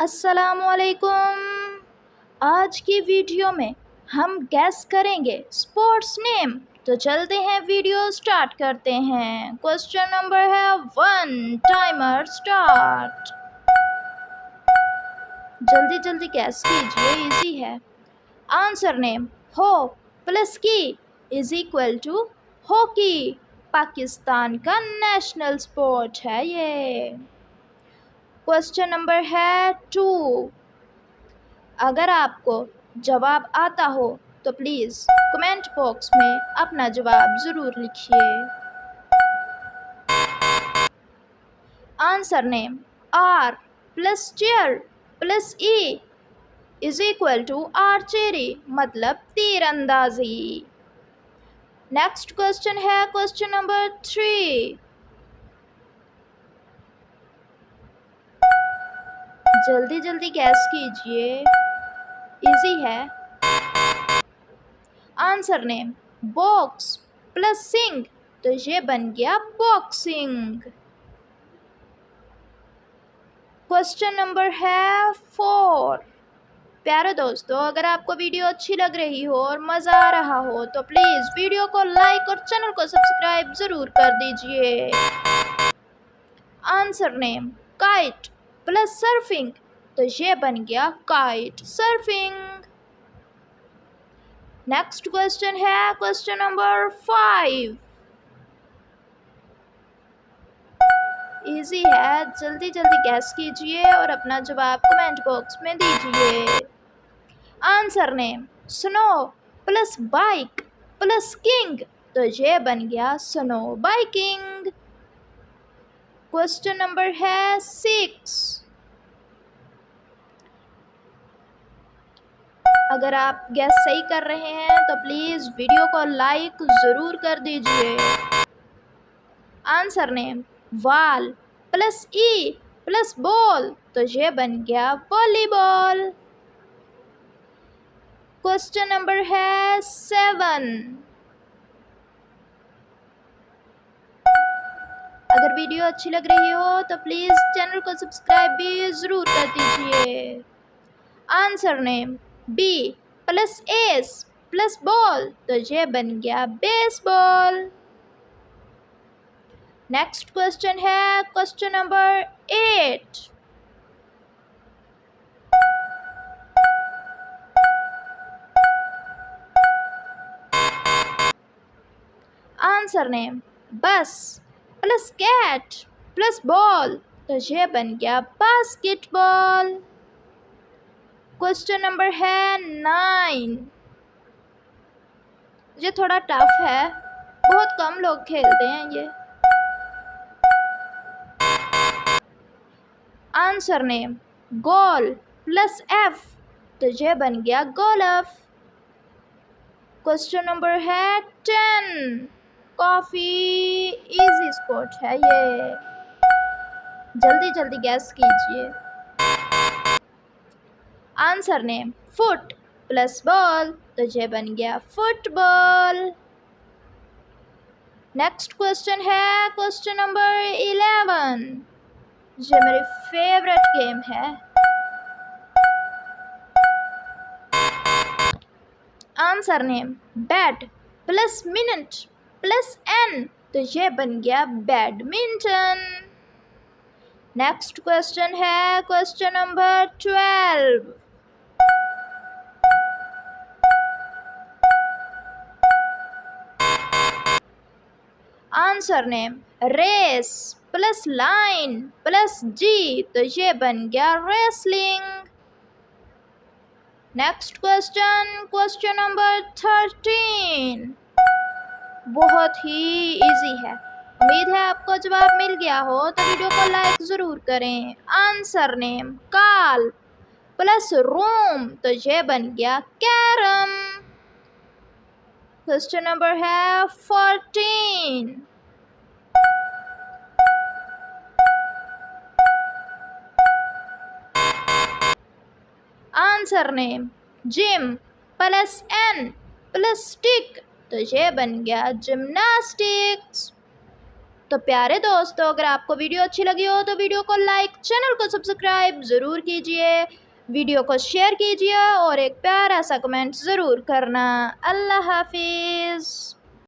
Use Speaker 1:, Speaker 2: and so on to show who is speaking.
Speaker 1: अस्सलामुअलैकुम। आज की वीडियो में हम गैस करेंगे स्पोर्ट्स नेम। तो चलते हैं, वीडियो स्टार्ट करते हैं। क्वेश्चन नंबर है 1। Timer start. जल्दी जल्दी गैस कीजिए, इजी है। Answer name ho plus key is equal to hockey. Pakistan का नेशनल स्पोर्ट है ये। क्वेश्चन नंबर है 2। अगर आपको जवाब आता हो तो प्लीज़ कमेंट बॉक्स में अपना जवाब ज़रूर लिखिए। Answer name R plus chair plus E is equal to archery, मतलब तीरंदाजी। नेक्स्ट क्वेश्चन है क्वेश्चन नंबर 3। जल्दी जल्दी गैस कीजिए, इजी है। Answer name box plus sing, तो ये बन गया बॉक्सिंग। क्वेश्चन नंबर है 4। प्यारे दोस्तों, अगर आपको वीडियो अच्छी लग रही हो और मज़ा आ रहा हो तो प्लीज़ वीडियो को लाइक और चैनल को सब्सक्राइब ज़रूर कर दीजिए। Answer name kite plus surfing, तो ये बन गया काइट सर्फिंग। नेक्स्ट क्वेश्चन है क्वेश्चन नंबर 5। इजी है, जल्दी जल्दी गैस कीजिए और अपना जवाब कमेंट बॉक्स में दीजिए। Answer name snow plus bike plus king, तो ये बन गया स्नो बाइकिंग। क्वेश्चन नंबर है 6। अगर आप गैस सही कर रहे हैं तो प्लीज़ वीडियो को लाइक ज़रूर कर दीजिए। आंसर नेम वाल प्लस ई प्लस बॉल, तो ये बन गया वॉलीबॉल। क्वेश्चन नंबर है 7। अगर वीडियो अच्छी लग रही हो तो प्लीज़ चैनल को सब्सक्राइब भी ज़रूर कर दीजिए। Answer name B plus S plus ball, तो ये बन गया बेसबॉल। नेक्स्ट क्वेश्चन है question number 8। Answer name bus plus cat plus ball, तो ये बन गया बास्केटबॉल। क्वेश्चन नंबर है 9। ये थोड़ा टफ है, बहुत कम लोग खेलते हैं ये। आंसर नेम गोल प्लस एफ, तो ये बन गया गोल्फ। क्वेश्चन नंबर है 10। काफ़ी इजी स्पोर्ट है ये, जल्दी जल्दी गैस कीजिए। Answer name foot plus ball, तो ये बन गया फुटबॉल। नेक्स्ट क्वेश्चन है क्वेश्चन नंबर 11। ये मेरी फेवरेट गेम है। Answer name bat plus minute plus N, तो ये बन गया बैडमिंटन। नेक्स्ट क्वेश्चन है question number 12। Answer name race plus line plus G, तो ये बन गया रेसलिंग। Next question number 13। बहुत ही इजी है, उम्मीद है आपको जवाब मिल गया हो तो वीडियो को लाइक ज़रूर करें। Answer name call plus room, तो ये बन गया कैरम। क्वेश्चन नंबर है 14। Answer name gym plus N plus stick, तो ये बन गया जिम्नास्टिक्स। तो प्यारे दोस्तों, अगर आपको वीडियो अच्छी लगी हो तो वीडियो को लाइक, चैनल को सब्सक्राइब ज़रूर कीजिए, वीडियो को शेयर कीजिए और एक प्यारा सा कमेंट ज़रूर करना। अल्लाह हाफिज़।